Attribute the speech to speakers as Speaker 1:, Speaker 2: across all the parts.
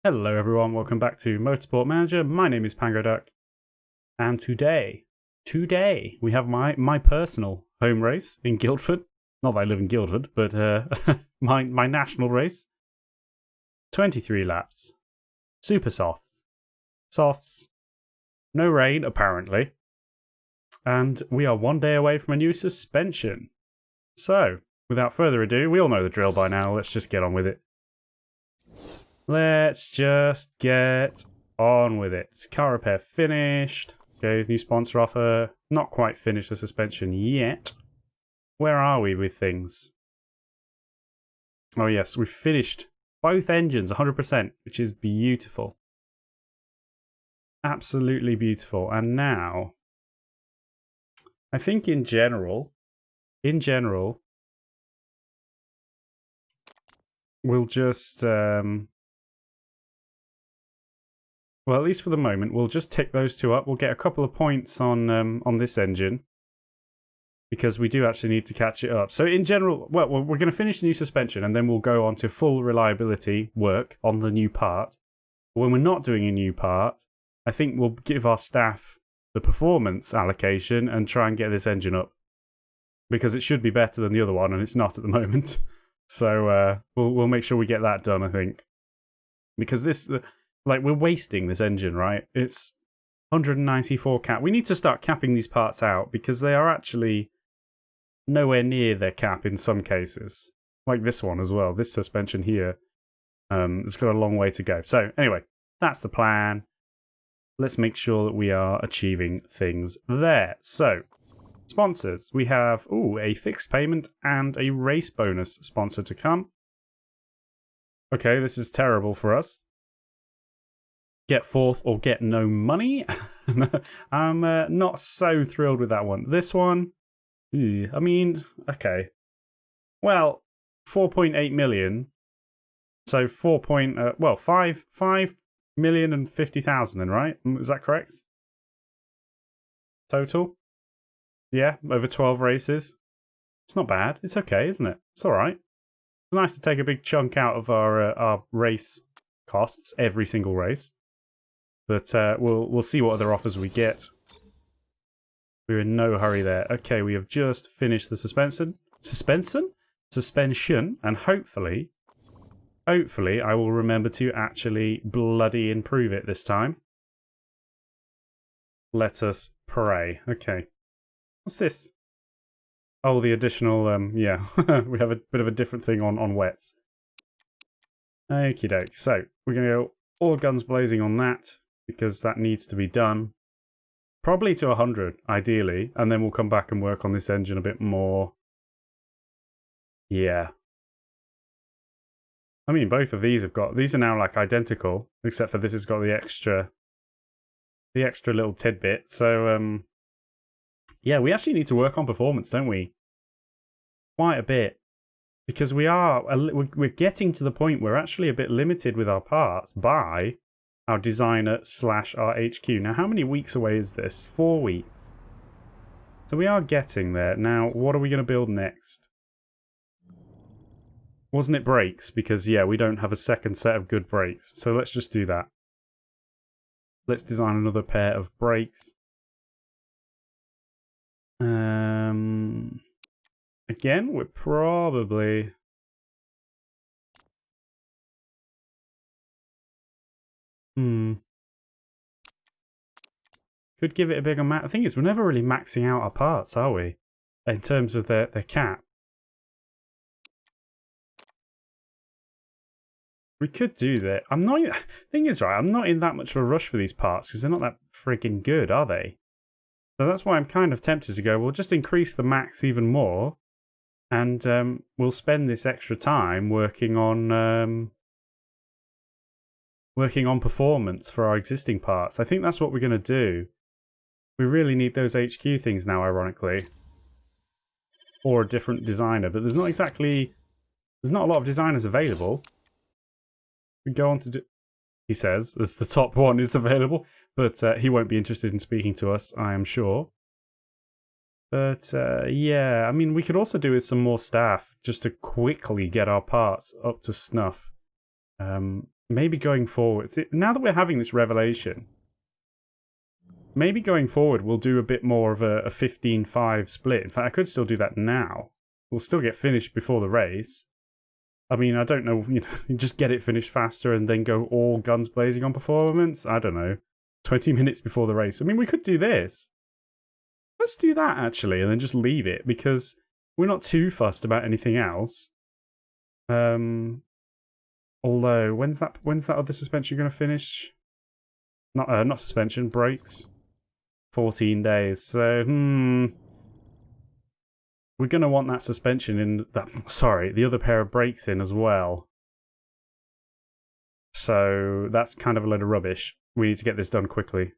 Speaker 1: Hello everyone, welcome back to Motorsport Manager. My name is Pangoduck, and today we have my personal home race in Guildford. Not that I live in Guildford, but my national race. 23 laps, super softs, no rain apparently, and we are one day away from a new suspension. So, without further ado, we all know the drill by now. Let's just get on with it. Let's just get on with it. Car repair finished. Okay, new sponsor offer. Not quite finished the suspension yet. Where are we with things? Oh yes, we've finished both engines 100%, which is beautiful. Absolutely beautiful. And now, I think in general, we'll just... well, at least for the moment, we'll just tick those two up. We'll get a couple of points on this engine, because we do actually need to catch it up. So in general, well, we're going to finish the new suspension, and then we'll go on to full reliability work on the new part. When we're not doing a new part, I think we'll give our staff the performance allocation and try and get this engine up, because it should be better than the other one, and it's not at the moment. So we'll make sure we get that done, I think, because this... Like, we're wasting this engine, right? It's 194 cap. We need to start capping these parts out, because they are actually nowhere near their cap in some cases. Like this one as well. This suspension here, it's got a long way to go. So, anyway, that's the plan. Let's make sure that we are achieving things there. So, sponsors. We have, a fixed payment and a race bonus sponsor to come. Okay, this is terrible for us. Get fourth or get no money. I'm not so thrilled with that one. This one, I mean, okay. Well, 4.8 million. So 5,050,000 then, right? Is that correct? Total? Yeah, over 12 races. It's not bad. It's okay, isn't it? It's all right. It's nice to take a big chunk out of our race costs every single race. But we'll see what other offers we get. We're in no hurry there. Okay, we have just finished the suspension, and hopefully I will remember to actually bloody improve it this time. Let us pray. Okay, what's this? Oh, the additional yeah, we have a bit of a different thing on wets. Okie doke. So we're gonna go all guns blazing on that, because that needs to be done. Probably to 100, ideally, and then we'll come back and work on this engine a bit more. Yeah. I mean, both of these have got... These are now, like, identical, except for this has got the extra little tidbit. So, yeah, we actually need to work on performance, don't we? Quite a bit. Because we're getting to the point where we're actually a bit limited with our parts by... our designer / our HQ. Now, how many weeks away is this? 4 weeks. So we are getting there. Now, what are we going to build next? Wasn't it brakes? Because, yeah, we don't have a second set of good brakes. So let's just do that. Let's design another pair of brakes. Again, we're probably... Could give it a bigger The thing is, we're never really maxing out our parts, are we? In terms of their cap. We could do that. Thing is, right, I'm not in that much of a rush for these parts, because they're not that freaking good, are they? So that's why I'm kind of tempted to go, we'll just increase the max even more, and we'll spend this extra time working on performance for our existing parts. I think that's what we're going to do. We really need those HQ things now, ironically. Or a different designer, but there's not a lot of designers available. We go on to do... He says, as the top one is available, but he won't be interested in speaking to us, I am sure. But yeah, I mean, we could also do with some more staff just to quickly get our parts up to snuff. Maybe going forward, now that we're having this revelation, maybe going forward we'll do a bit more of a 15-5 split. In fact, I could still do that now. We'll still get finished before the race. I mean, I don't know, just get it finished faster and then go all guns blazing on performance. I don't know, 20 minutes before the race. I mean, we could do this. Let's do that, actually, and then just leave it, because we're not too fussed about anything else. Although, when's that other suspension going to finish? Not suspension, brakes. 14 days. So, we're going to want that suspension in that. Sorry, the other pair of brakes in as well. So that's kind of a load of rubbish. We need to get this done quickly.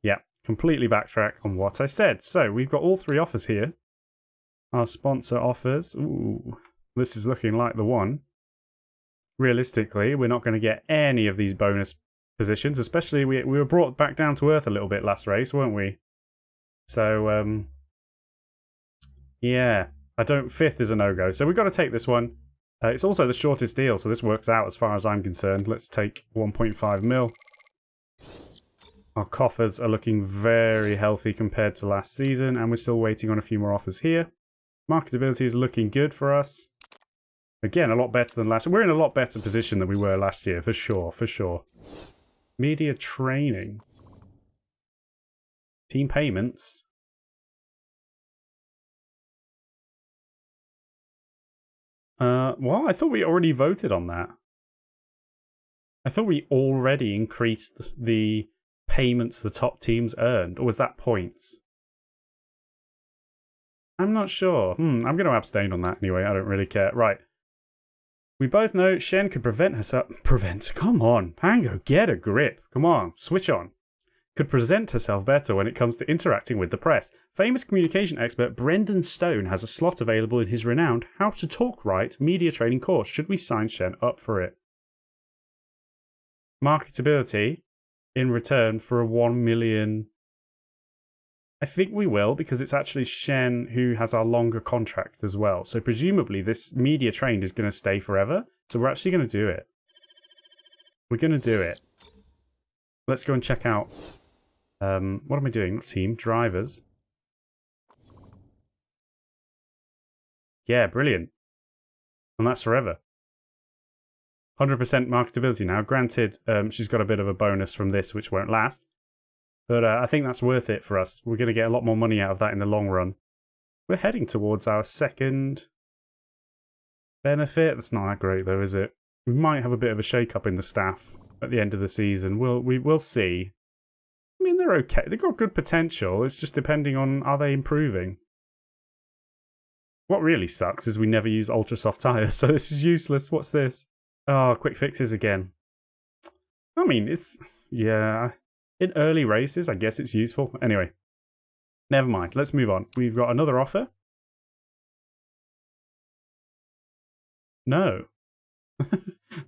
Speaker 1: Yeah, completely backtrack on what I said. So we've got all 3 offers here. Our sponsor offers. Ooh, this is looking like the one. Realistically, we're not going to get any of these bonus positions, especially we were brought back down to earth a little bit last race, weren't we? So, yeah, 5th is a no-go. So we've got to take this one. It's also the shortest deal, so this works out as far as I'm concerned. Let's take 1.5 mil. Our coffers are looking very healthy compared to last season, and we're still waiting on a few more offers here. Marketability is looking good for us. Again, a lot better than last year. We're in a lot better position than we were last year, for sure, for sure. Media training. Team payments. Well, I thought we already voted on that. I thought we already increased the payments the top teams earned, or was that points? I'm not sure. I'm going to abstain on that anyway. I don't really care. Right. We both know Shen could prevent herself. Come on, Pango, get a grip. Come on, switch on. Could present herself better when it comes to interacting with the press. Famous communication expert Brendan Stone has a slot available in his renowned How to Talk Right media training course. Should we sign Shen up for it? Marketability in return for a 1 million. I think we will, because it's actually Shen who has our longer contract as well. So presumably this media trained is going to stay forever. So we're actually going to do it. We're going to do it. Let's go and check out. What am I doing? Team drivers. Yeah, brilliant. And that's forever. 100% marketability now. Granted, she's got a bit of a bonus from this, which won't last. But I think that's worth it for us. We're going to get a lot more money out of that in the long run. We're heading towards our second benefit. That's not that great, though, is it? We might have a bit of a shake-up in the staff at the end of the season. We'll see. I mean, they're okay. They've got good potential. It's just depending on, are they improving? What really sucks is we never use ultra soft tyres, so this is useless. What's this? Oh, quick fixes again. I mean, it's... yeah... in early races, I guess it's useful. Anyway, never mind. Let's move on. We've got another offer. No.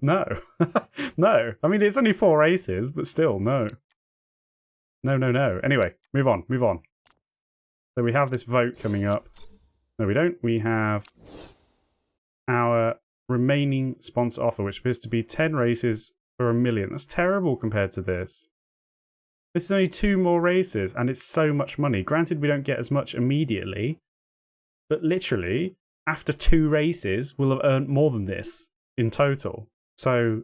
Speaker 1: No. No. I mean, it's only 4 races, but still, no. No. Anyway, move on. So we have this vote coming up. No, we don't. We have our remaining sponsor offer, which appears to be 10 races for 1 million. That's terrible compared to this. This is only 2 more races, and it's so much money. Granted, we don't get as much immediately, but literally, after 2 races, we'll have earned more than this in total. So,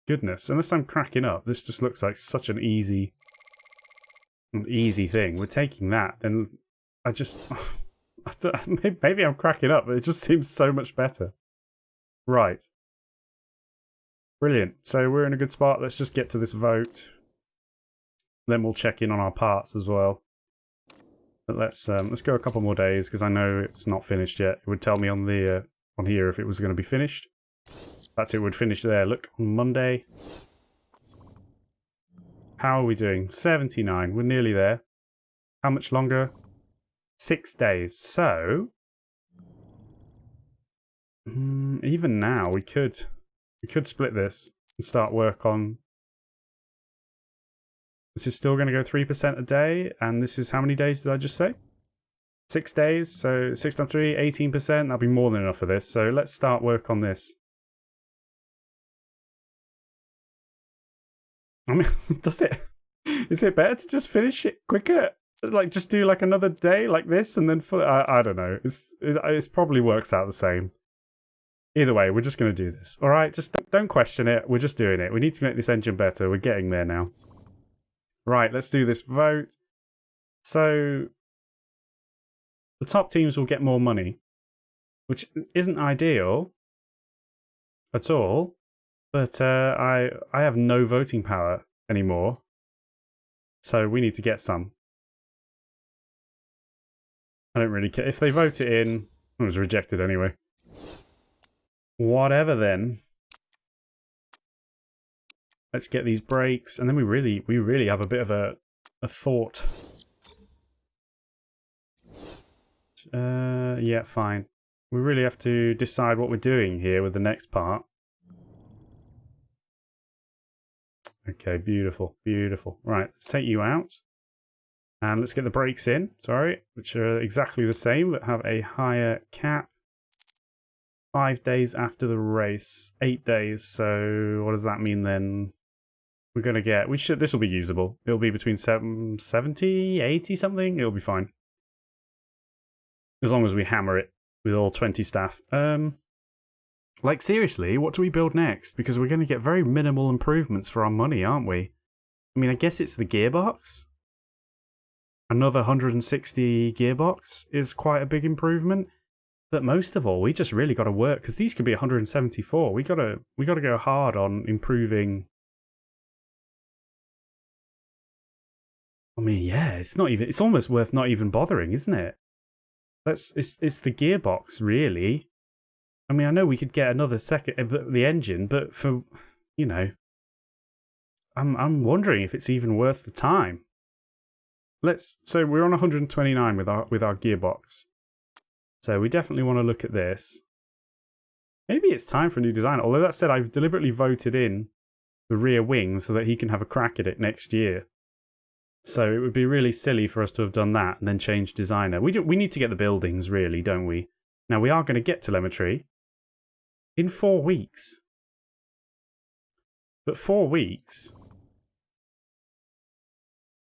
Speaker 1: goodness, unless I'm cracking up, this just looks like such an easy thing. We're taking that, then I just... maybe I'm cracking up, but it just seems so much better. Right. Brilliant. So we're in a good spot. Let's just get to this vote. Then we'll check in on our parts as well. But let's go a couple more days, because I know it's not finished yet. It would tell me on the on here if it was going to be finished. That's it would finish there. Look, on Monday. How are we doing? 79. We're nearly there. How much longer? 6 days. So even now we could split this and start work on This is still going to go 3% a day, and this is how many days did I just say? 6 days, so 6 times 3, 18%. That'll be more than enough for this. So let's start work on this. I mean, does it? Is it better to just finish it quicker? Like, just do like another day like this, and then I don't know. It probably works out the same. Either way, we're just going to do this. All right, just don't question it. We're just doing it. We need to make this engine better. We're getting there now. Right, let's do this vote. So the top teams will get more money, which isn't ideal at all. But I have no voting power anymore, so we need to get some. I don't really care if they vote it in. It was rejected anyway. Whatever then. Let's get these brakes, and then we really have a bit of a thought. Yeah, fine. We really have to decide what we're doing here with the next part. Okay, beautiful, beautiful. Right, let's take you out. And let's get the brakes in, sorry, which are exactly the same, but have a higher cap. 5 days after the race, 8 days, so what does that mean then? We're going to get, this will be usable. It'll be between 70, 80 something, it'll be fine. As long as we hammer it with all 20 staff. Like seriously, what do we build next? Because we're going to get very minimal improvements for our money, aren't we? I mean, I guess it's the gearbox. Another 160 gearbox is quite a big improvement. But most of all, we just really got to work, because these could be 174. We got to go hard on improving. I mean, yeah, it's almost worth not even bothering, isn't it? It's the gearbox, really. I mean, I know we could get another the engine, but for, you know, I'm wondering if it's even worth the time. So we're on 129 with our gearbox. So we definitely want to look at this. Maybe it's time for a new design. Although that said, I've deliberately voted in the rear wing so that he can have a crack at it next year. So it would be really silly for us to have done that and then change designer. We need to get the buildings, really, don't we? Now, we are going to get telemetry in 4 weeks. But 4 weeks...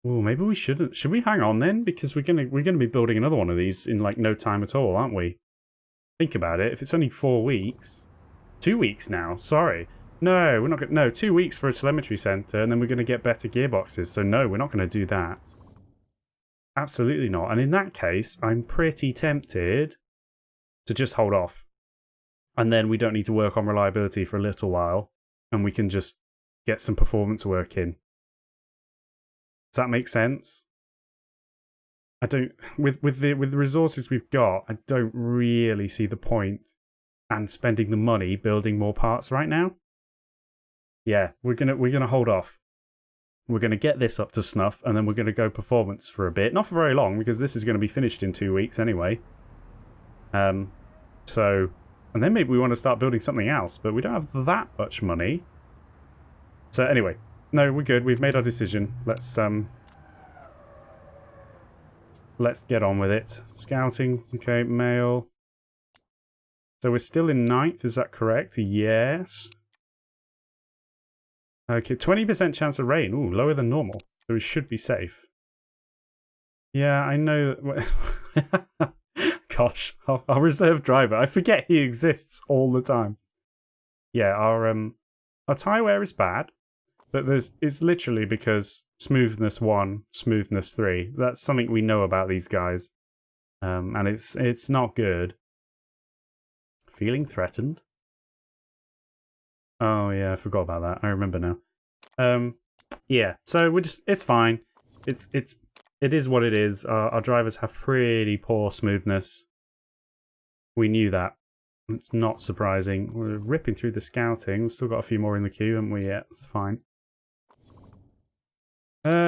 Speaker 1: Oh, maybe we shouldn't. Should we hang on then? Because we're gonna be building another one of these in like no time at all, aren't we? Think about it. If it's only 4 weeks, 2 weeks now. Sorry, no, we're not gonna. No, 2 weeks for a telemetry center, and then we're gonna get better gearboxes. So no, we're not gonna do that. Absolutely not. And in that case, I'm pretty tempted to just hold off, and then we don't need to work on reliability for a little while, and we can just get some performance work in. Does that make sense? I don't with the resources we've got, I don't really see the point and spending the money building more parts right now. Yeah, we're gonna hold off. We're gonna get this up to snuff, and then we're gonna go performance for a bit. Not for very long, because this is gonna be finished in 2 weeks anyway. So, and then maybe we want to start building something else, but we don't have that much money. So anyway. No, we're good. We've made our decision. Let's get on with it. Scouting. Okay, mail. So we're still in 9th, is that correct? Yes. Okay, 20% chance of rain. Ooh, lower than normal. So we should be safe. Yeah, I know. Gosh, our reserve driver. I forget he exists all the time. Yeah, our tyre wear is bad. But it's literally because smoothness 1, smoothness 3. That's something we know about these guys. And it's not good. Feeling threatened? Oh yeah, I forgot about that. I remember now. Yeah, so it's fine. It is what it is. Our drivers have pretty poor smoothness. We knew that. It's not surprising. We're ripping through the scouting. We've still got a few more in the queue, haven't we? Yeah, it's fine.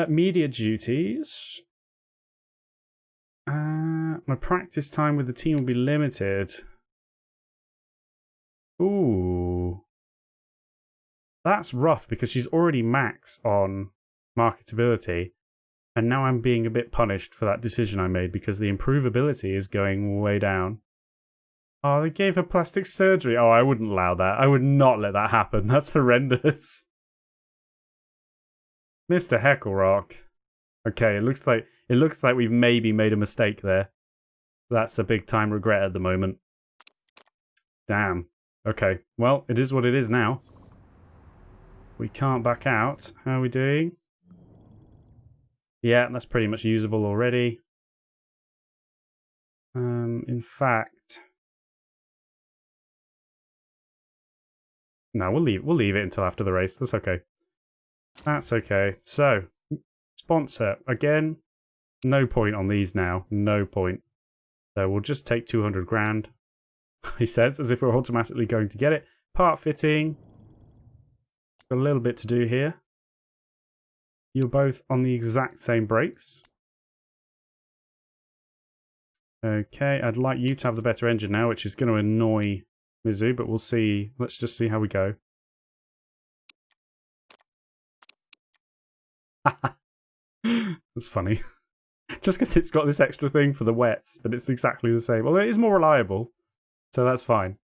Speaker 1: Media duties. My practice time with the team will be limited. Ooh. That's rough because she's already max on marketability. And now I'm being a bit punished for that decision I made because the improvability is going way down. Oh, they gave her plastic surgery. Oh, I wouldn't allow that. I would not let that happen. That's horrendous. Mr. Hecklerock. Okay, it looks like we've maybe made a mistake there. That's a big time regret at the moment. Damn. Okay, well, it is what it is now. We can't back out. How are we doing? Yeah, that's pretty much usable already. In fact... No, we'll leave it until after the race. That's okay. That's okay. So, sponsor. Again, no point on these now. No point. So we'll just take 200 grand. He says, as if we're automatically going to get it. Part fitting. Got a little bit to do here. You're both on the exact same brakes. Okay, I'd like you to have the better engine now, which is going to annoy Mizu, but we'll see. Let's just see how we go. That's funny. Just because it's got this extra thing for the wets, but it's exactly the same. Although it is more reliable, so that's fine.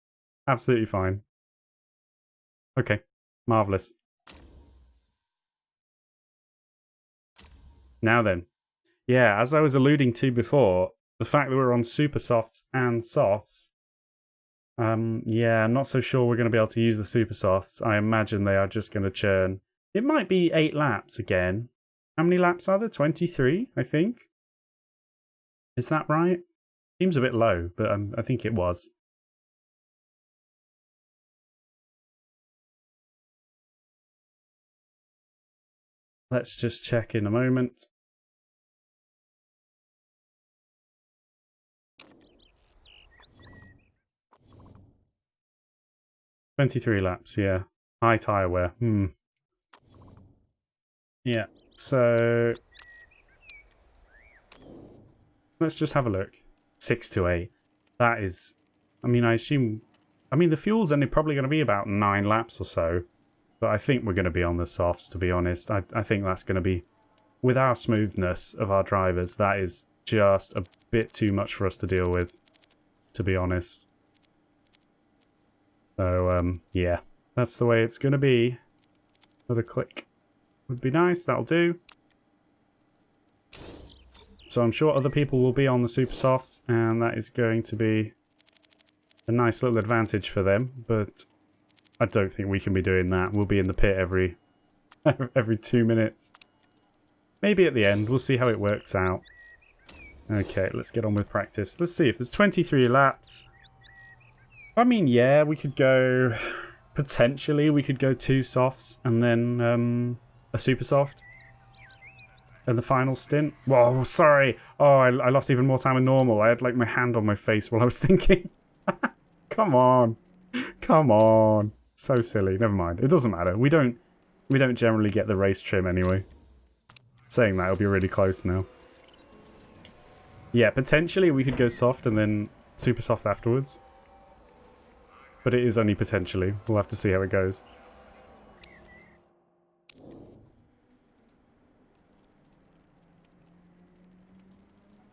Speaker 1: Absolutely fine. Okay, marvellous. Now then. Yeah, as I was alluding to before, the fact that we're on super softs and softs, yeah, I'm not so sure we're going to be able to use the super softs. I imagine they are just going to churn. It might be 8 laps again. How many laps are there? 23, I think. Is that right? Seems a bit low, but I think it was. Let's just check in a moment. "23 laps, yeah. High tyre wear. Yeah, so... let's just have a look. 6 to 8. That is... I mean, I assume... I mean, the fuel's only probably going to be about 9 laps or so. But I think we're going to be on the softs, to be honest. I think that's going to be... with our smoothness of our drivers, that is just a bit too much for us to deal with, to be honest. So, yeah. That's the way it's going to be. Another click would be nice. That'll do. So I'm sure other people will be on the super softs, and that is going to be a nice little advantage for them. But I don't think we can be doing that. We'll be in the pit every 2 minutes. Maybe at the end. We'll see how it works out. Okay, let's get on with practice. Let's see if there's 23 laps. I mean, yeah, we could go... potentially, we could go 2 softs and then a super soft. And the final stint. Whoa, sorry. Oh, I lost even more time than normal. I had like my hand on my face while I was thinking. Come on. Come on. So silly. Never mind. It doesn't matter. We don't generally get the race trim anyway. Saying that, it'll be really close now. Yeah, potentially we could go soft and then super soft afterwards. But it is only potentially. We'll have to see how it goes.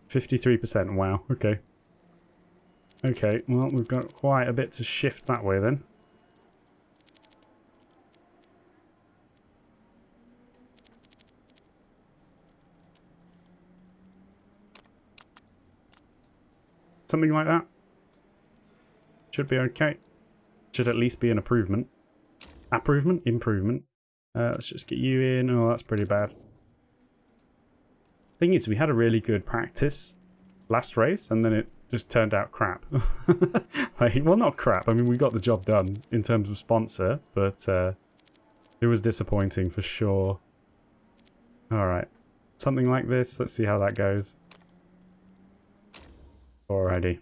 Speaker 1: %. Wow, okay. Okay, well, we've got quite a bit to shift that way then. Something like that. Should be okay. Should at least be an improvement. Improvement. Let's just get you in. Oh, that's pretty bad. Thing is, we had a really good practice last race, and then it just turned out crap. Like, well, not crap. I mean, we got the job done in terms of sponsor, but it was disappointing for sure. All right, something like this. Let's see how that goes. Alrighty.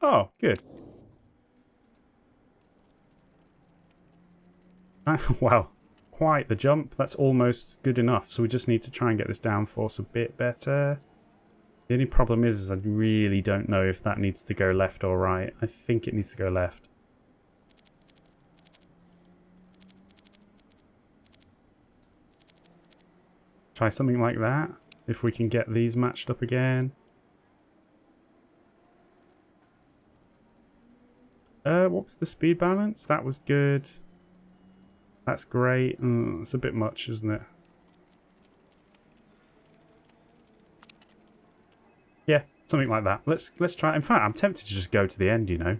Speaker 1: Oh, good. Wow. quite the jump. That's almost good enough. So we just need to try and get this downforce a bit better. The only problem is I really don't know if that needs to go left or right. I think it needs to go left. Try something like that. If we can get these matched up again. What was the speed balance? That was good. That's great. It's a bit much, isn't it? Yeah, something like that. Let's try. In fact, I'm tempted to just go to the end, you know.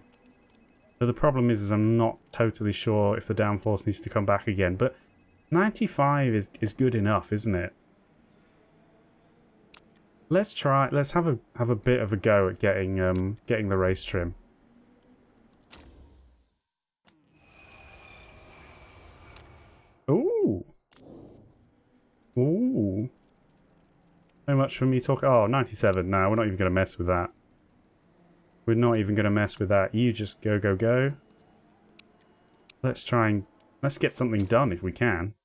Speaker 1: But the problem is I'm not totally sure if the downforce needs to come back again. But 95 is good enough, isn't it? Let's try. Let's have a bit of a go at getting the race trim. Ooh. Ooh. So much for me talking. Oh, 97. No, we're not even going to mess with that. We're not even going to mess with that. You just go, go, go. Let's try and... Let's get something done if we can.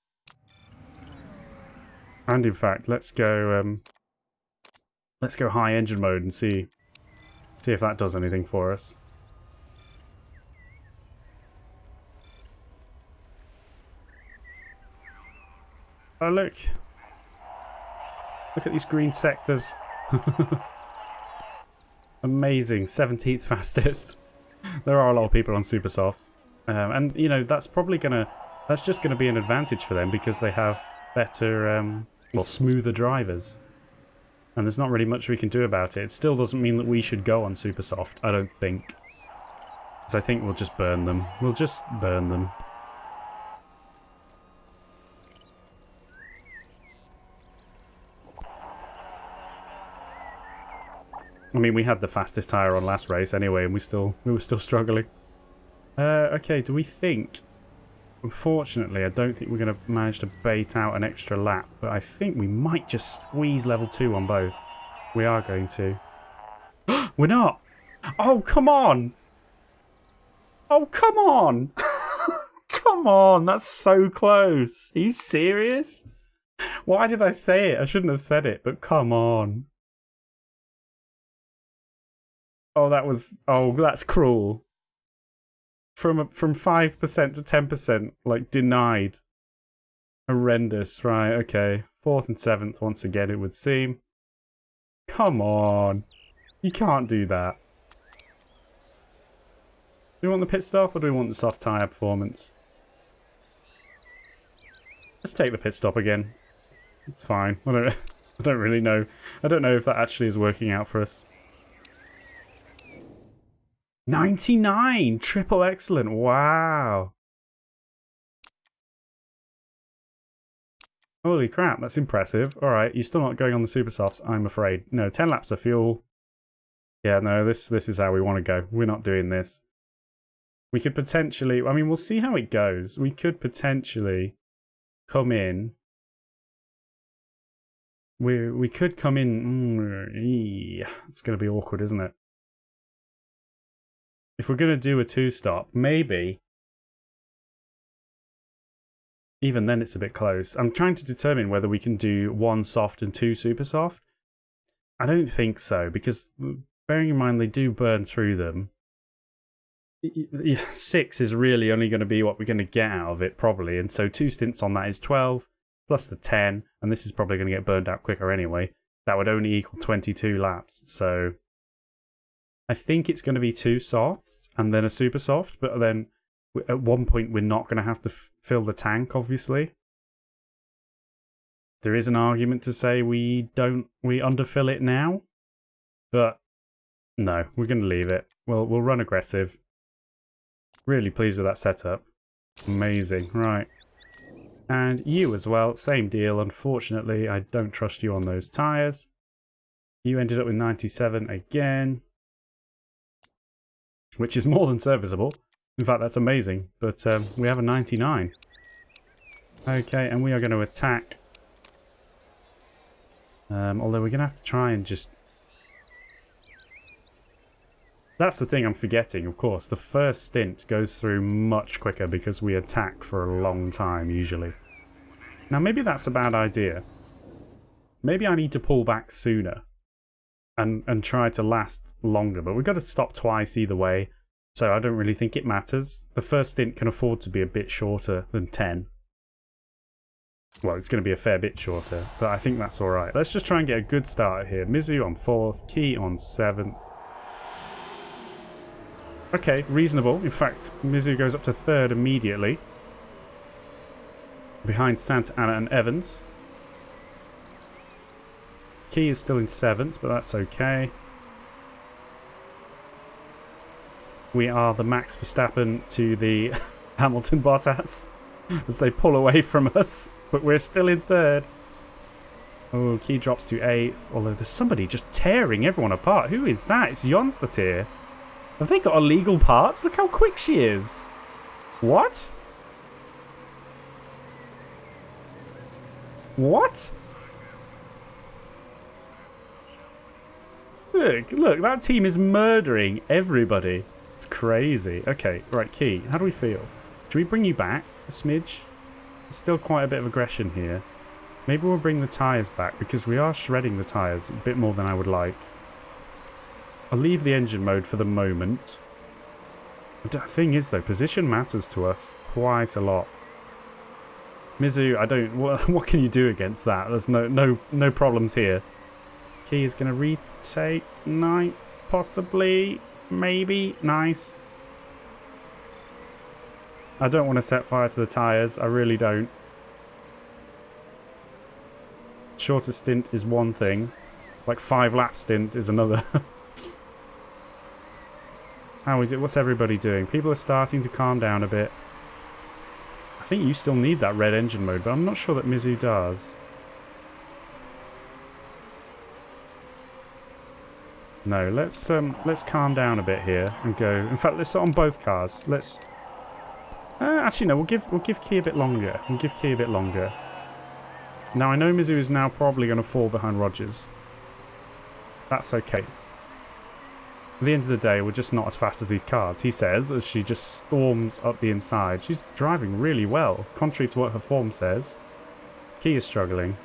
Speaker 1: And in fact, let's go high engine mode and see if that does anything for us. Oh, look. Look at these green sectors. Amazing. 17th fastest. There are a lot of people on super softs. And, you know, that's probably gonna... That's just going to be an advantage for them because they have better, well, smoother drivers. And there's not really much we can do about it. It still doesn't mean that we should go on super soft, I don't think. Because I think we'll just burn them. We'll just burn them. I mean, we had the fastest tyre on last race anyway, and we were still struggling. Okay, do we think... Unfortunately, I don't think we're going to manage to bait out an extra lap, but I think we might just squeeze level 2 on both. We are going to. We're not! Oh, come on! Oh, come on! Come on, that's so close. Are you serious? Why did I say it? I shouldn't have said it, but come on. Oh, that was... Oh, that's cruel. From 5% to 10%, like, denied. Horrendous. Right, okay. 4th and 7th once again, it would seem. Come on. You can't do that. Do we want the pit stop or do we want the soft tyre performance? Let's take the pit stop again. It's fine. I don't really know. I don't know if that actually is working out for us. 99! Triple excellent. Wow. Holy crap, that's impressive. Alright, you're still not going on the super softs, I'm afraid. No, 10 laps of fuel. Yeah, no, this is how we want to go. We're not doing this. We could potentially... I mean, we'll see how it goes. We could potentially come in... We could come in... It's going to be awkward, isn't it? If we're going to do a 2-stop, maybe... Even then it's a bit close. I'm trying to determine whether we can do 1 soft and 2 super soft. I don't think so, because bearing in mind they do burn through them. 6 is really only going to be what we're going to get out of it, probably. And so 2 stints on that is 12, plus the 10, and this is probably going to get burned out quicker anyway. That would only equal 22 laps, so... I think it's going to be 2 softs and then a super soft, but then at one point we're not going to have to fill the tank, obviously. There is an argument to say we underfill it now, but no, we're going to leave it. We'll run aggressive. Really pleased with that setup. Amazing, right. And you as well, same deal. Unfortunately, I don't trust you on those tyres. You ended up with 97 again. Which is more than serviceable. In fact, that's amazing. But we have a 99. Okay, and we are going to attack. Although we're going to have to try and just... That's the thing I'm forgetting, of course. The first stint goes through much quicker because we attack for a long time, usually. Now, maybe that's a bad idea. Maybe I need to pull back sooner and try to last longer, but we've got to stop twice either way, so I don't really think it matters. The first stint can afford to be a bit shorter than 10. Well, it's going to be a fair bit shorter, but I think that's alright. Let's just try and get a good start here. Mizu on 4th, Key on 7th. Okay, reasonable. In fact, Mizu goes up to 3rd immediately. Behind Santa Ana and Evans. Key is still in 7th, but that's okay. We are the Max Verstappen to the Hamilton Bottas as they pull away from us, but we're still in 3rd. Oh, Key drops to 8th, although there's somebody just tearing everyone apart. Who is that? It's Jonstatir. Have they got illegal parts? Look how quick she is. What? What? Look, that team is murdering everybody. It's crazy. Okay, right, Key, how do we feel? Should we bring you back a smidge? There's still quite a bit of aggression here. Maybe we'll bring the tyres back, because we are shredding the tyres a bit more than I would like. I'll leave the engine mode for the moment. The thing is, though, position matters to us quite a lot. Mizu, I don't... What can you do against that? There's no problems here. Key is going to retake 9, possibly, maybe. Nice. I don't want to set fire to the tyres. I really don't. Shorter stint is one thing. Like 5 lap stint is another. How is it? What's everybody doing? People are starting to calm down a bit. I think you still need that red engine mode, but I'm not sure that Mizu does. No, let's calm down a bit here and go. In fact, let's on both cars. Let's. Actually, no. We'll give Key a bit longer. We'll give Key a bit longer. Now I know Mizu is now probably going to fall behind Rogers. That's okay. At the end of the day, we're just not as fast as these cars, he says, as she just storms up the inside. She's driving really well, contrary to what her form says. Key is struggling.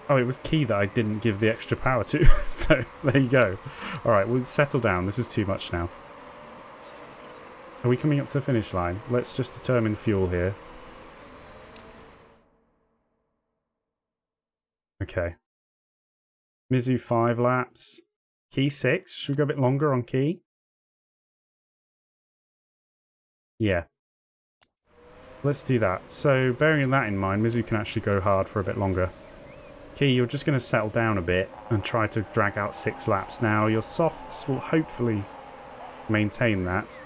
Speaker 1: Oh, it was Key that I didn't give the extra power to, so there you go. Alright, we'll settle down. This is too much now. Are we coming up to the finish line? Let's just determine fuel here. Okay. Mizu 5 laps. Key 6. Should we go a bit longer on Key? Yeah. Let's do that. So, bearing that in mind, Mizu can actually go hard for a bit longer. Key, you're just going to settle down a bit and try to drag out 6 laps. Now, your softs will hopefully maintain that.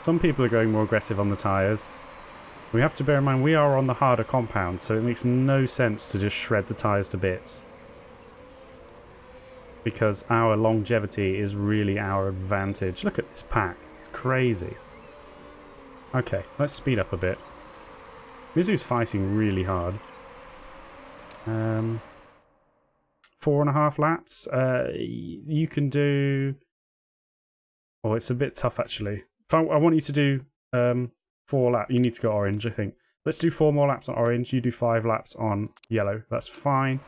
Speaker 1: Some people are going more aggressive on the tyres. We have to bear in mind we are on the harder compound, so it makes no sense to just shred the tyres to bits. Because our longevity is really our advantage. Look at this pack. It's crazy. Okay, let's speed up a bit. Mizu's fighting really hard. 4.5 laps. You can do... Oh, it's a bit tough actually. I want you to do 4 laps. You need to go orange, I think. Let's do 4 more laps on orange. You do 5 laps on yellow. That's fine.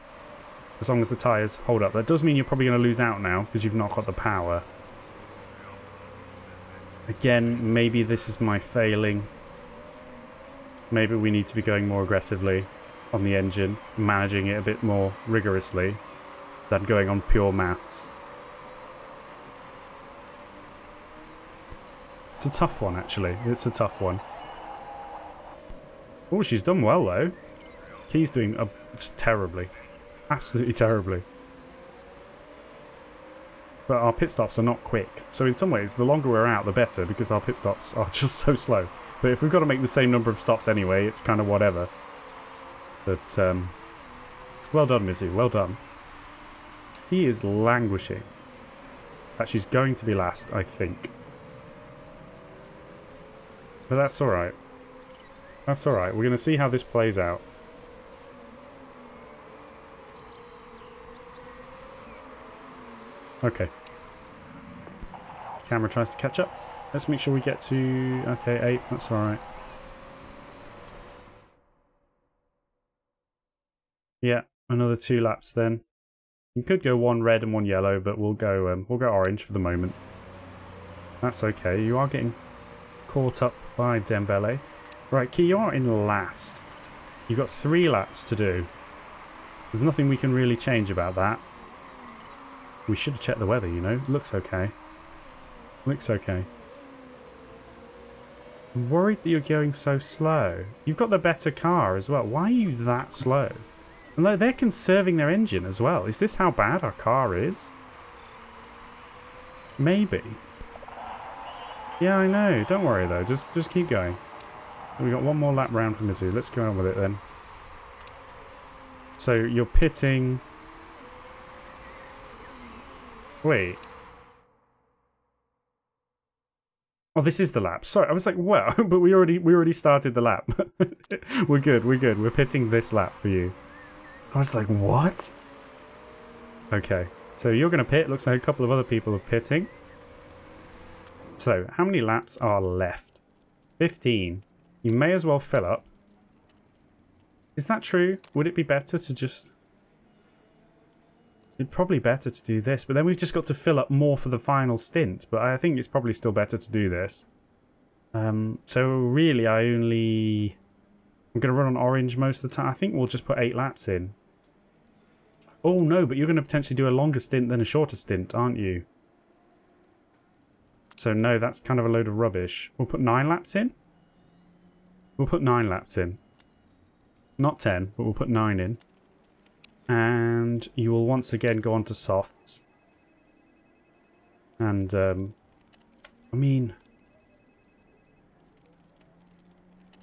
Speaker 1: As long as the tyres hold up. That does mean you're probably going to lose out now because you've not got the power. Again, maybe this is my failing. Maybe we need to be going more aggressively on the engine, managing it a bit more rigorously than going on pure maths. It's a tough one, actually. It's a tough one. Oh, she's done well, though. Key's doing terribly. Absolutely terribly. But our pit stops are not quick. So in some ways, the longer we're out, the better, because our pit stops are just so slow. But if we've got to make the same number of stops anyway, it's kind of whatever. But, well done, Mizu. Well done. He is languishing. But she's going to be last, I think. But that's alright. That's alright. We're going to see how this plays out. Okay. Camera tries to catch up. Let's make sure we get to... Okay, 8. That's alright. Yeah, another 2 laps then. You could go 1 red and 1 yellow, but we'll go orange for the moment. That's okay. You are getting caught up by Dembele. Right, Key, you are in last. You've got 3 laps to do. There's nothing we can really change about that. We should have checked the weather, you know. Looks okay. Looks okay. I'm worried that you're going so slow. You've got the better car as well. Why are you that slow? And they're conserving their engine as well. Is this how bad our car is? Maybe. Yeah, I know. Don't worry though. Just keep going. We got 1 more lap round from Mizzou. Let's go on with it then. So you're pitting. Wait. Oh, this is the lap. Sorry, I was like, well, but we already started the lap. We're good. We're pitting this lap for you. I was like, what? Okay, so you're going to pit. Looks like a couple of other people are pitting. So, how many laps are left? 15. You may as well fill up. Is that true? Would it be better to just... It'd probably better to do this, but then we've just got to fill up more for the final stint. But I think it's probably still better to do this. So really, I'm going to run on orange most of the time. I think we'll just put 8 laps in. Oh no, but you're going to potentially do a longer stint than a shorter stint, aren't you? So no, that's kind of a load of rubbish. We'll put 9 laps in? We'll put 9 laps in. Not 10, but we'll put 9 in. And you will once again go on to softs. And, I mean...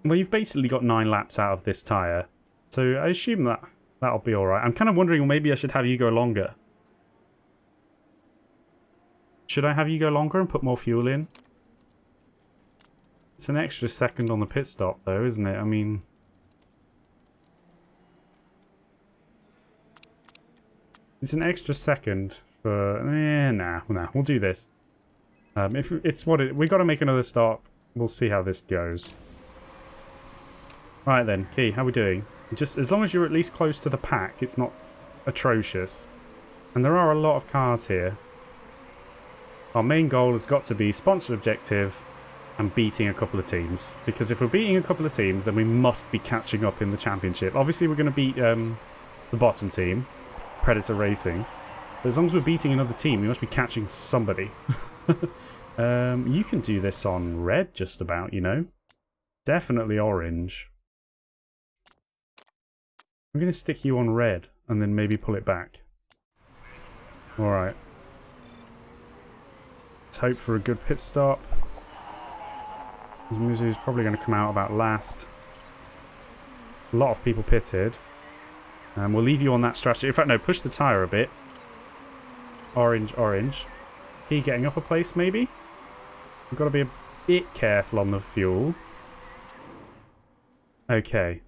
Speaker 1: Well, you've basically got 9 laps out of this tyre. So I assume that'll be alright. I'm kind of wondering, maybe I should have you go longer. Should I have you go longer and put more fuel in? It's an extra second on the pit stop though, isn't it? I mean... It's an extra second for... nah, we'll do this. If it's what it... We've got to make another stop. We'll see how this goes. Right then, Key, how are we doing? Just as long as you're at least close to the pack, it's not atrocious. And there are a lot of cars here. Our main goal has got to be sponsor objective and beating a couple of teams. Because if we're beating a couple of teams, then we must be catching up in the championship. Obviously, we're going to beat the bottom team, Predator Racing. But as long as we're beating another team, we must be catching somebody. You can do this on red just about, you know. Definitely orange. I'm going to stick you on red and then maybe pull it back. Alright. Let's hope for a good pit stop. Mizzou's probably going to come out about last. A lot of people pitted. And we'll leave you on that strategy. In fact, no, push the tyre a bit. Orange, orange. Key getting up a place, maybe? We've got to be a bit careful on the fuel. Okay.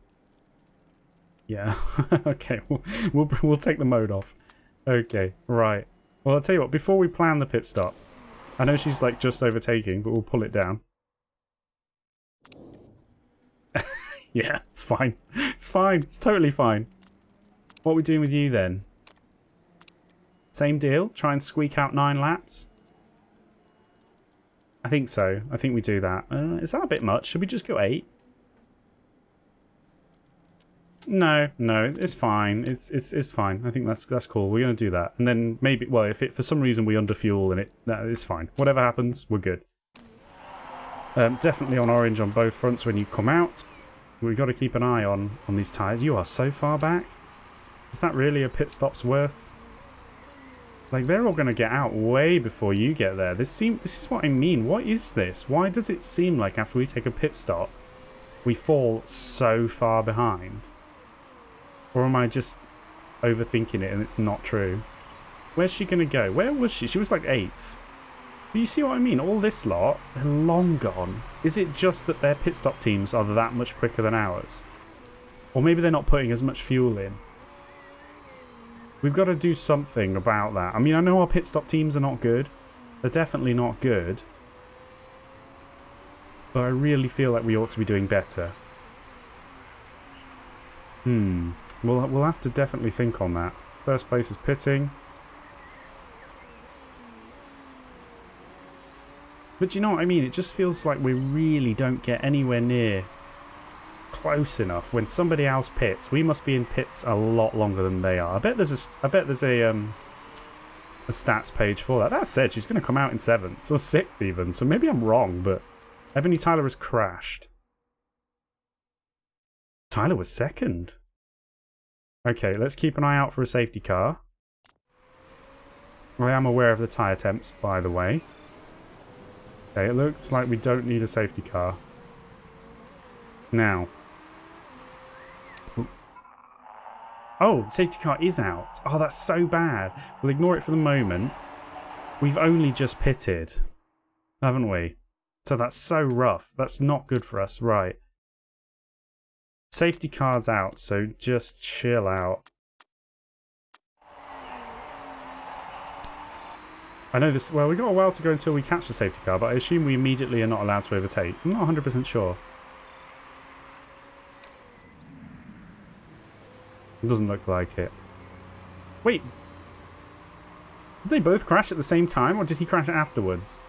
Speaker 1: Yeah. Okay, we'll take the mode off. Okay, right. Well, I'll tell you what, before we plan the pit stop, I know she's like just overtaking, but we'll pull it down. Yeah, it's fine. It's fine. It's totally fine. What are we doing with you then? Same deal? Try and squeak out 9 laps? I think so. I think we do that. Is that a bit much? Should we just go 8? No, it's fine. It's fine. I think that's cool. We're gonna do that, and then maybe, well, if it for some reason we underfuel and it's fine. Whatever happens, we're good. Definitely on orange on both fronts when you come out. We've got to keep an eye on these tyres. You are so far back. Is that really a pit stop's worth? Like, they're all gonna get out way before you get there. This is what I mean. What is this? Why does it seem like after we take a pit stop, we fall so far behind? Or am I just overthinking it and it's not true? Where's she going to go? Where was she? She was like 8th. But you see what I mean? All this lot, they're long gone. Is it just that their pit stop teams are that much quicker than ours? Or maybe they're not putting as much fuel in. We've got to do something about that. I mean, I know our pit stop teams are not good. They're definitely not good. But I really feel like we ought to be doing better. We'll have to definitely think on that. First place is pitting. But you know what I mean? It just feels like we really don't get anywhere near close enough. When somebody else pits, we must be in pits a lot longer than they are. I bet there's a stats page for that. That said, she's going to come out in 7th or 6th even. So maybe I'm wrong, but Ebony Tyler has crashed. Tyler was 2nd. Okay, let's keep an eye out for a safety car. I am aware of the tyre temps, by the way. Okay, it looks like we don't need a safety car. Now. Oh, the safety car is out. Oh, that's so bad. We'll ignore it for the moment. We've only just pitted, haven't we? So that's so rough. That's not good for us. Right. Safety car's out, so just chill out. I know this... Well, we've got a while to go until we catch the safety car, but I assume we immediately are not allowed to overtake. I'm not 100% sure. It doesn't look like it. Wait. Did they both crash at the same time, or did he crash afterwards?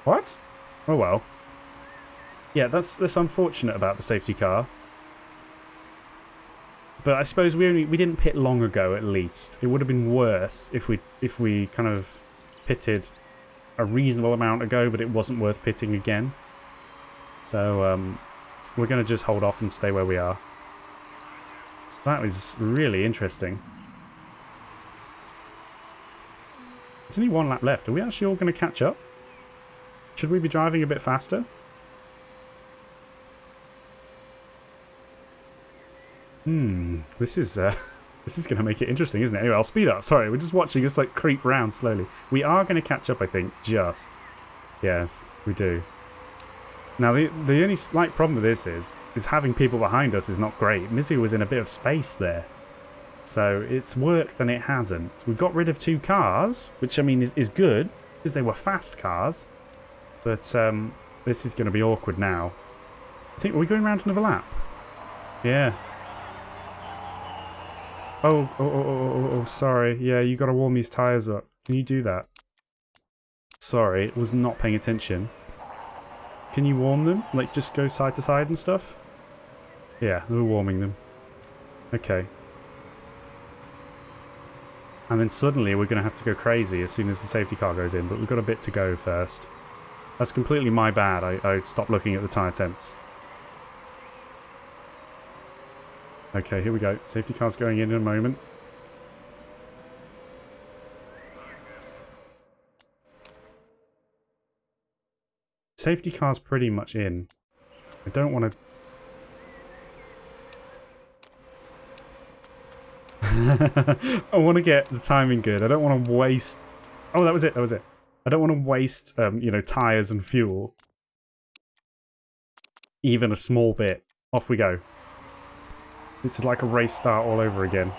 Speaker 1: What? Oh well. Yeah, that's unfortunate about the safety car. But I suppose we didn't pit long ago, at least. It would have been worse if we kind of pitted a reasonable amount ago, but it wasn't worth pitting again. So we're going to just hold off and stay where we are. That was really interesting. There's only 1 lap left. Are we actually all going to catch up? Should we be driving a bit faster? This is going to make it interesting, isn't it? Anyway, I'll speed up. Sorry, we're just watching us like creep round slowly. We are going to catch up, I think. Just. Yes, we do. Now, the only slight problem with this is having people behind us is not great. Mizu was in a bit of space there. So it's worked and it hasn't. We got rid of 2 cars, which I mean is good, because they were fast cars. But this is going to be awkward now. I think, are we going round another lap? Yeah. Oh, sorry. Yeah, you got to warm these tyres up. Can you do that? Sorry, was not paying attention. Can you warm them? Like, just go side to side and stuff? Yeah, we're warming them. Okay. And then suddenly we're going to have to go crazy as soon as the safety car goes in, but we've got a bit to go first. That's completely my bad. I stopped looking at the tyre temps. Okay, here we go. Safety car's going in a moment. Safety car's pretty much in. I don't want to... I want to get the timing good. I don't want to waste... Oh, that was it. That was it. I don't want to waste, you know, tyres and fuel. Even a small bit. Off we go. This is like a race start all over again.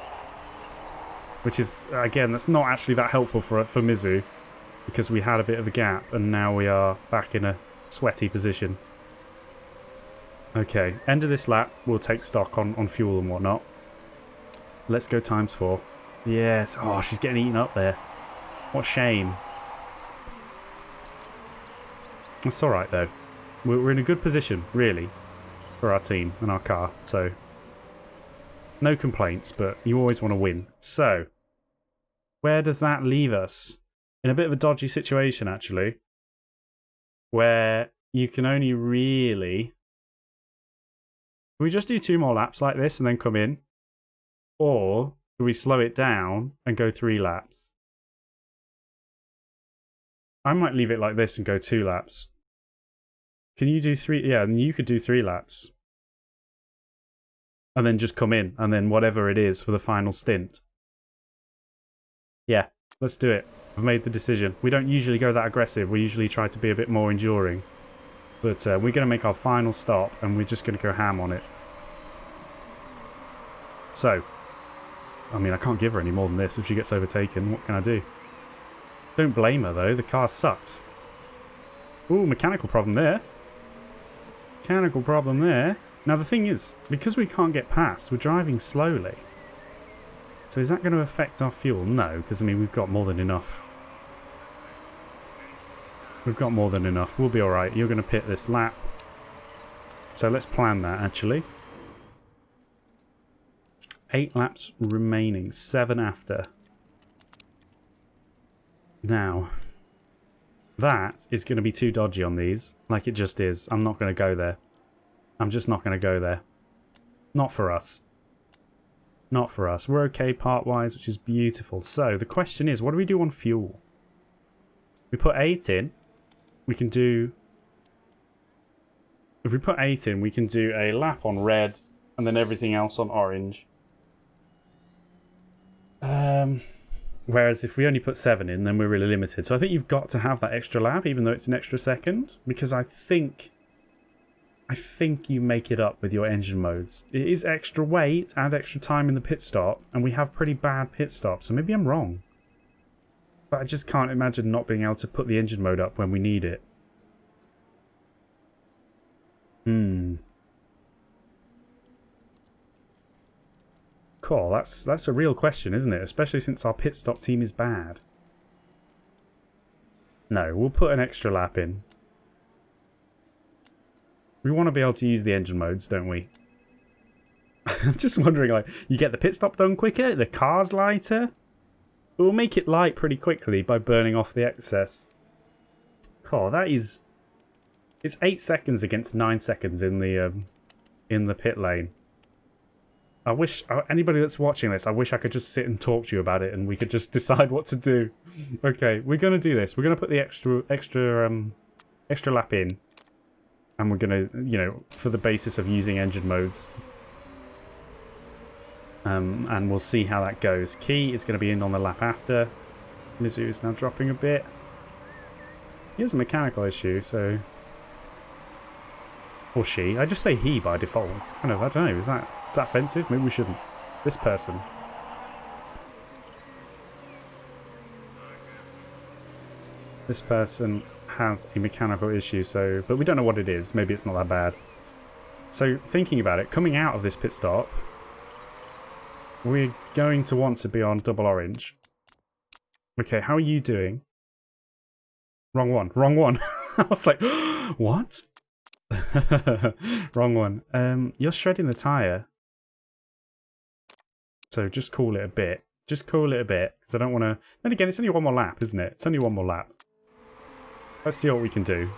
Speaker 1: Which is, again, that's not actually that helpful for Mizu. Because we had a bit of a gap and now we are back in a sweaty position. Okay, end of this lap, we'll take stock on fuel and whatnot. Let's go ×4. Yes, oh, she's getting eaten up there. What a shame. That's alright though. We're in a good position, really, for our team and our car, so... No complaints, but you always want to win. So, where does that leave us? In a bit of a dodgy situation, actually. Where you can only really... Can we just do 2 more laps like this and then come in? Or do we slow it down and go 3 laps? I might leave it like this and go 2 laps. Can you do 3? Yeah, and you could do 3 laps. And then just come in, and then whatever it is for the final stint. Yeah, let's do it. I've made the decision. We don't usually go that aggressive. We usually try to be a bit more enduring. But we're going to make our final stop, and we're just going to go ham on it. So, I mean, I can't give her any more than this if she gets overtaken. What can I do? Don't blame her, though. The car sucks. Ooh, mechanical problem there. Mechanical problem there. Now, the thing is, because we can't get past, we're driving slowly. So is that going to affect our fuel? No, because, I mean, we've got more than enough. We've got more than enough. We'll be alright. You're going to pit this lap. So let's plan that, actually. 8 laps remaining. 7 after. Now, that is going to be too dodgy on these. Like it just is. I'm not going to go there. I'm just not going to go there. Not for us. Not for us. We're okay part-wise, which is beautiful. So, the question is, what do we do on fuel? We put 8 in. We can do... If we put 8 in, we can do a lap on red, and then everything else on orange. Whereas if we only put 7 in, then we're really limited. So I think you've got to have that extra lap, even though it's an extra second. Because I think you make it up with your engine modes. It is extra weight and extra time in the pit stop, and we have pretty bad pit stops, so maybe I'm wrong. But I just can't imagine not being able to put the engine mode up when we need it. Cool, that's a real question, isn't it? Especially since our pit stop team is bad. No, we'll put an extra lap in. We want to be able to use the engine modes, don't we? I'm just wondering, like, you get the pit stop done quicker, the car's lighter. We'll make it light pretty quickly by burning off the excess. Cool, that is... It's 8 seconds against 9 seconds in the pit lane. I wish, anybody that's watching this, I wish I could just sit and talk to you about it and we could just decide what to do. Okay, we're going to do this. We're going to put the extra lap in. And we're going to, you know, for the basis of using engine modes. And we'll see how that goes. Key is going to be in on the lap after. Mizu is now dropping a bit. He has a mechanical issue, so... Or she. I just say he by default. It's kind of, I don't know, is that offensive? Maybe we shouldn't. This person. This person has a mechanical issue, so... But we don't know what it is. Maybe it's not that bad. So, thinking about it, coming out of this pit stop, we're going to want to be on double orange. Okay, how are you doing? Wrong one. Wrong one. I was like, what? Wrong one. You're shredding the tyre. So just cool it a bit. Just cool it a bit, because I don't want to... Then again, it's only one more lap, isn't it? It's only one more lap. Let's see what we can do.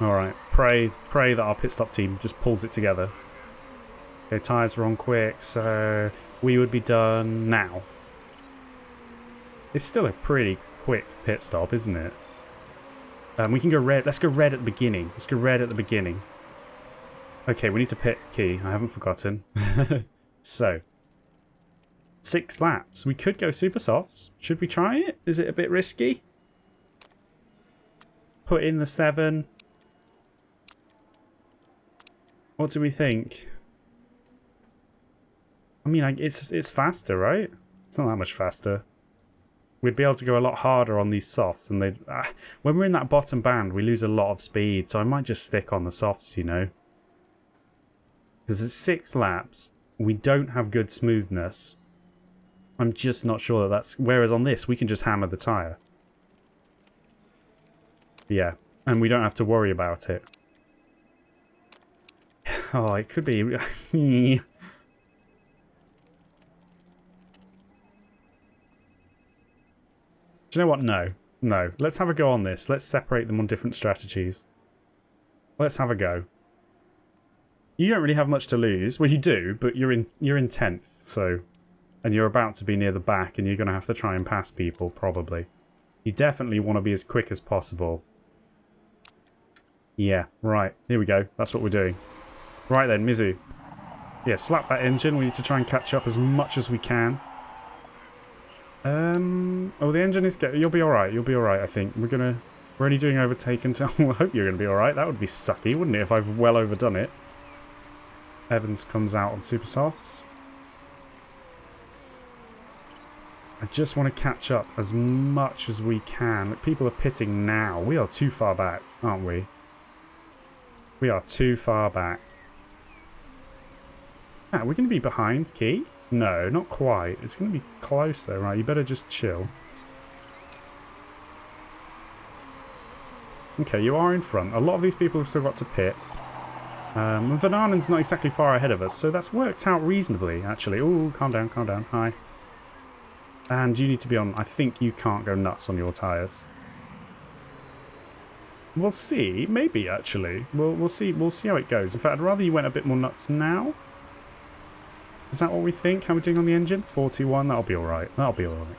Speaker 1: Alright, pray that our pit stop team just pulls it together. Okay, tyres are on quick, so we would be done now. It's still a pretty quick pit stop, isn't it? We can go red. Let's go red at the beginning. Let's go red at the beginning. Okay, we need to pit Key. I haven't forgotten. So, 6 laps. We could go super softs. Should we try it? Is it a bit risky? Put in the 7. What do we think? I mean, it's faster, right? It's not that much faster. We'd be able to go a lot harder on these softs, and they'd... when we're in that bottom band, we lose a lot of speed, so I might just stick on the softs, you know? Because it's 6 laps, we don't have good smoothness. I'm just not sure that that's... Whereas on this, we can just hammer the tyre. Yeah, and we don't have to worry about it. Oh, it could be... Do you know what? No. No. Let's have a go on this. Let's separate them on different strategies. Let's have a go. You don't really have much to lose. Well, you do, but you're in 10th, so... And you're about to be near the back, and you're going to have to try and pass people, probably. You definitely want to be as quick as possible. Yeah, right. Here we go. That's what we're doing. Right then, Mizu. Yeah, slap that engine. We need to try and catch up as much as we can. Oh, the engine is... You'll be alright. You'll be alright, I think. We're only doing overtake until... I hope you're going to be alright. That would be sucky, wouldn't it, if I've well overdone it. Evans comes out on super softs. I just want to catch up as much as we can. People are pitting now. We are too far back, aren't we? We are too far back. Ah, we're going to be behind Key? No, not quite. It's going to be close though, right? You better just chill. Okay, you are in front. A lot of these people have still got to pit. And Van Arnen's not exactly far ahead of us, so that's worked out reasonably, actually. Ooh, calm down, calm down. Hi. And you need to be on... I think you can't go nuts on your tyres. We'll see. Maybe, actually. We'll see. We'll see how it goes. In fact, I'd rather you went a bit more nuts now. Is that what we think? How we're doing on the engine? 41? That'll be alright. That'll be alright.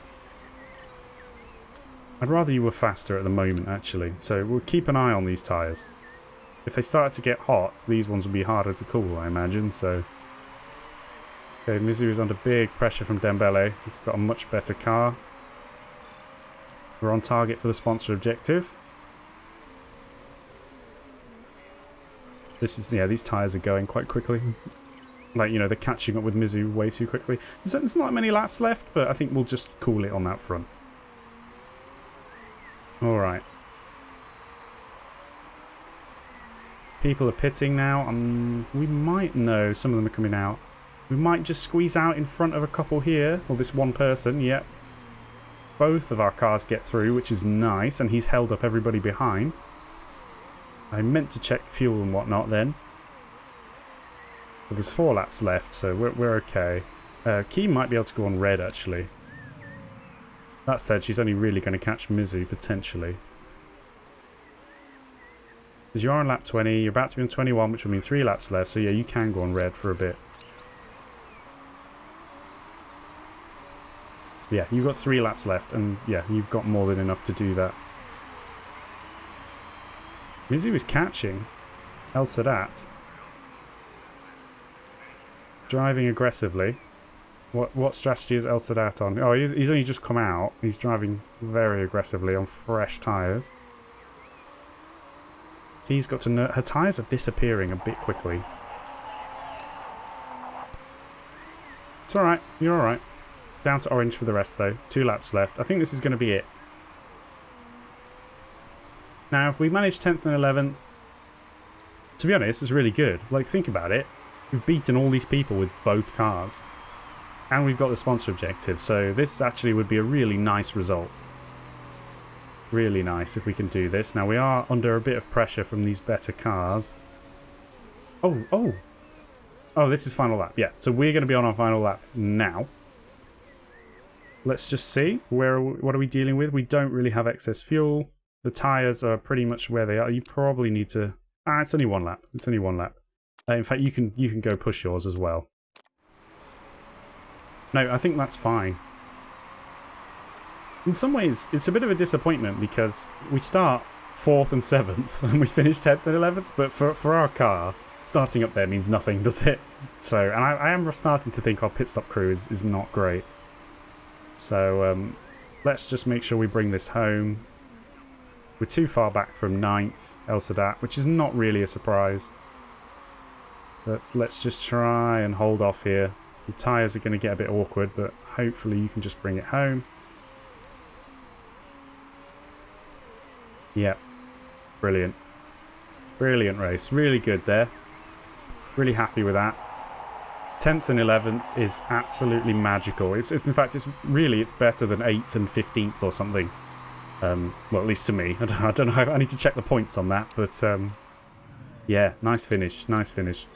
Speaker 1: I'd rather you were faster at the moment, actually. So we'll keep an eye on these tyres. If they start to get hot, these ones will be harder to cool, I imagine, so... Okay, Mizu is under big pressure from Dembele. He's got a much better car. We're on target for the sponsor objective. This is... yeah, these tyres are going quite quickly. Like, you know, they're catching up with Mizu way too quickly. There's not many laps left, but I think we'll just cool it on that front. Alright. People are pitting now. We might know some of them are coming out. We might just squeeze out in front of a couple here. Or this one person, yep. Both of our cars get through, which is nice. And he's held up everybody behind. I meant to check fuel and whatnot then. But there's 4 laps left, so we're okay. Key might be able to go on red, actually. That said, she's only really going to catch Mizu, potentially. Because you are on lap 20, you're about to be on 21, which will mean 3 laps left, so yeah, you can go on red for a bit. Yeah, you've got 3 laps left, and yeah, you've got more than enough to do that. Mizu is catching El Sadat. Driving aggressively. What strategy is El Sadat on? Oh, he's only just come out. He's driving very aggressively on fresh tyres. He's got to know... her tyres are disappearing a bit quickly. It's alright. You're alright. Down to orange for the rest, though. 2 laps left. I think this is going to be it. Now, if we manage 10th and 11th... to be honest, it's really good. Like, think about it. We've beaten all these people with both cars. And we've got the sponsor objective, so this actually would be a really nice result. Really nice if we can do this. Now we are under a bit of pressure from these better cars. Oh, this is final lap. Yeah, so we're going to be on our final lap now. Let's just see. What are we dealing with? We don't really have excess fuel. The tyres are pretty much where they are. You probably need to... it's only 1 lap. It's only 1 lap. In fact, you can go push yours as well. No, I think that's fine. In some ways, it's a bit of a disappointment because we start 4th and 7th and we finish 10th and 11th, but for our car, starting up there means nothing, does it? So, and I am starting to think our pit stop crew is not great. So, let's just make sure we bring this home. We're too far back from 9th, El Sadat, which is not really a surprise. But let's just try and hold off here. The tyres are going to get a bit awkward, but hopefully you can just bring it home. Yep. Brilliant. Brilliant race. Really good there. Really happy with that. 10th and 11th is absolutely magical. It's in fact, it's better than 8th and 15th or something. Well, at least to me. I don't know. I need to check the points on that, but yeah, nice finish. Nice finish.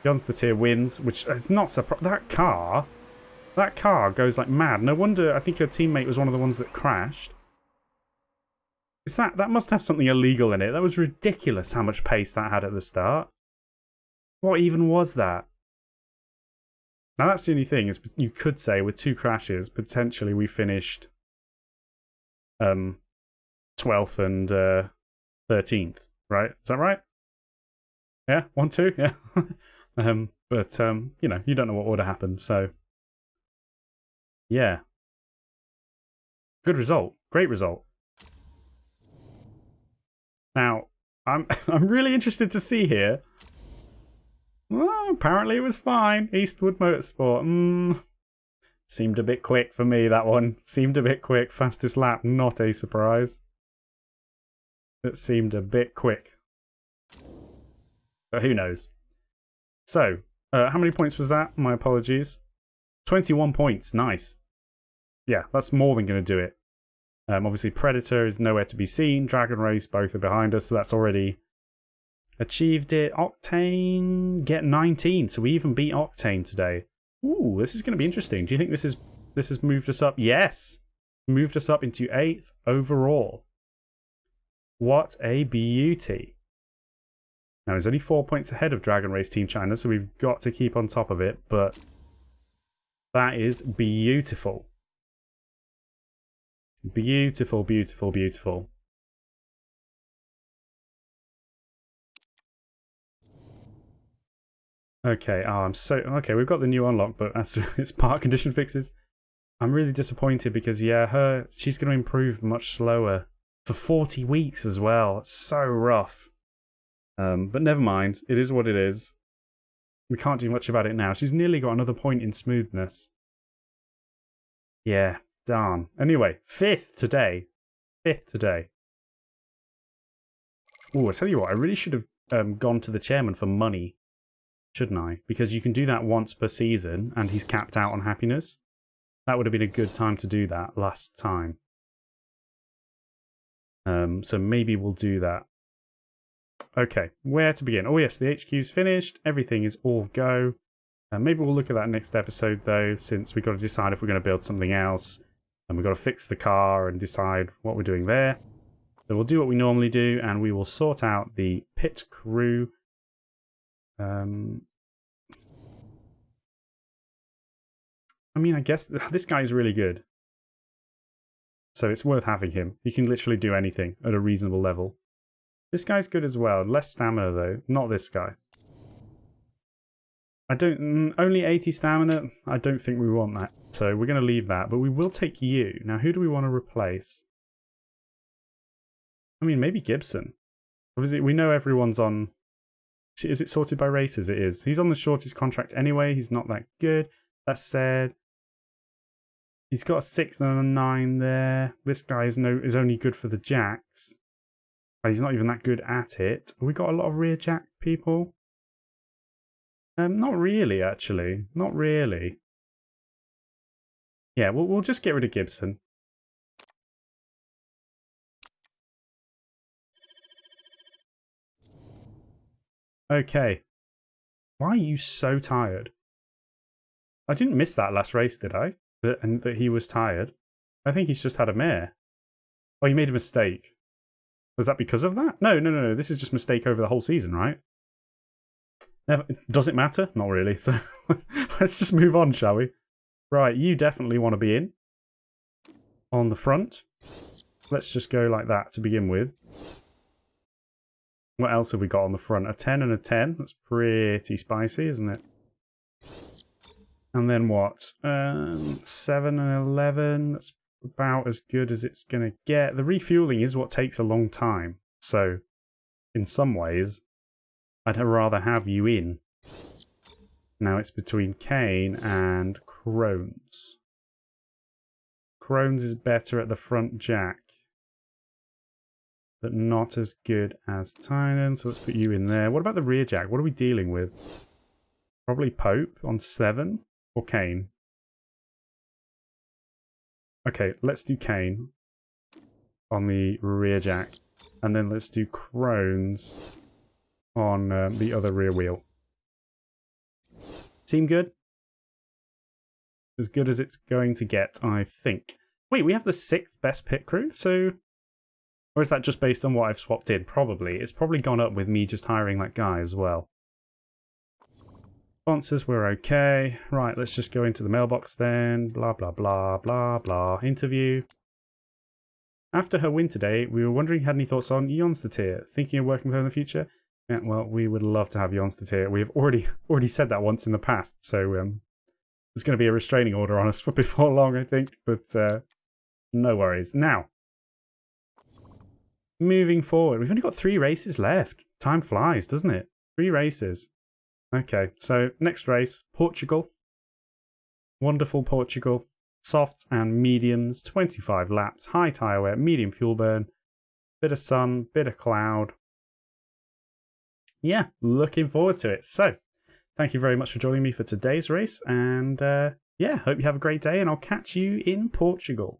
Speaker 1: John's the tier wins, which is not surprising. That car goes like mad. No wonder. I think her teammate was one of the ones that crashed. Is that must have something illegal in it? That was ridiculous how much pace that had at the start. What even was that? Now that's the only thing is you could say with 2 crashes potentially we finished 12th and 13th, right? Is that right? Yeah, 1, 2, yeah. But you know, you don't know what would have happened, so yeah. Good result. Great result. Now, I'm really interested to see here. Well, apparently it was fine. Eastwood Motorsport. Seemed a bit quick for me, that one. Seemed a bit quick. Fastest lap, not a surprise. It seemed a bit quick. But who knows? So, how many points was that? My apologies. 21 points. Nice. Yeah, that's more than going to do it. Obviously, Predator is nowhere to be seen. Dragon Race, both are behind us, so that's already achieved it. Octane, get 19. So we even beat Octane today. Ooh, this is going to be interesting. Do you think this has moved us up? Yes. Moved us up into 8th overall. What a beauty. Now, he's only 4 points ahead of Dragon Race Team China, so we've got to keep on top of it, but that is beautiful. Beautiful, beautiful, beautiful. Okay, okay, we've got the new unlock, but it's part condition fixes. I'm really disappointed because, yeah, she's going to improve much slower for 40 weeks as well. It's so rough. But never mind, it is what it is. We can't do much about it now. She's nearly got another point in smoothness. Yeah, darn. Anyway, 5th today. 5th today. Ooh, I tell you what, I really should have gone to the chairman for money, shouldn't I? Because you can do that once per season, and he's capped out on happiness. That would have been a good time to do that last time. So maybe we'll do that. Okay, where to begin? Oh yes, the HQ's finished. Everything is all go. Maybe we'll look at that next episode though, since we've got to decide if we're going to build something else. And we've got to fix the car and decide what we're doing there. So we'll do what we normally do, and we will sort out the pit crew. I mean, I guess this guy is really good. So it's worth having him. He can literally do anything at a reasonable level. This guy's good as well. Less stamina though. Not this guy. Only 80 stamina? I don't think we want that. So we're going to leave that. But we will take you. Now who do we want to replace? I mean, maybe Gibson. We know everyone's on... Is it sorted by races? It is. He's on the shortest contract anyway. He's not that good. That said... He's got a 6 and a 9 there. This guy is only good for the jacks. And he's not even that good at it. Have we got a lot of rear jack people? Not really, actually. Not really. Yeah, we'll just get rid of Gibson. Okay. Why are you so tired? I didn't miss that last race, did I? That he was tired. I think he's just had a mare. Oh, he made a mistake. Was that because of that? No. This is just a mistake over the whole season, right? Does it matter? Not really. So let's just move on, shall we? Right, you definitely want to be in. On the front. Let's just go like that to begin with. What else have we got on the front? A 10 and a 10. That's pretty spicy, isn't it? And then what? 7 and 11. That's about as good as it's going to get. The refueling is what takes a long time. So, in some ways, I'd rather have you in. Now it's between Kane and Crohn's. Crohn's is better at the front jack. But not as good as Tynan. So let's put you in there. What about the rear jack? What are we dealing with? Probably Pope on 7. Or Kane. Okay, let's do Kane on the rear jack. And then let's do Crohn's on the other rear wheel. Seem good? As good as it's going to get, I think. Wait, we have the 6th best pit crew? So... Or is that just based on what I've swapped in? Probably. It's probably gone up with me just hiring that guy as well. Sponsors, we're okay. Right, let's just go into the mailbox then. Blah, blah, blah, blah, blah. Interview. After her win today, we were wondering had any thoughts on Jonstatir. Thinking of working with her in the future? Yeah, well, we would love to have Jonstatir. We have already said that once in the past, so there's going to be a restraining order on us for before long, I think. But no worries. Now, moving forward, we've only got 3 races left. Time flies, doesn't it? 3 races. Okay, so next race, Portugal. Wonderful Portugal. Softs and mediums, 25 laps, high tyre wear, medium fuel burn, bit of sun, bit of cloud. Yeah, looking forward to it. So, thank you very much for joining me for today's race. And yeah, hope you have a great day, and I'll catch you in Portugal.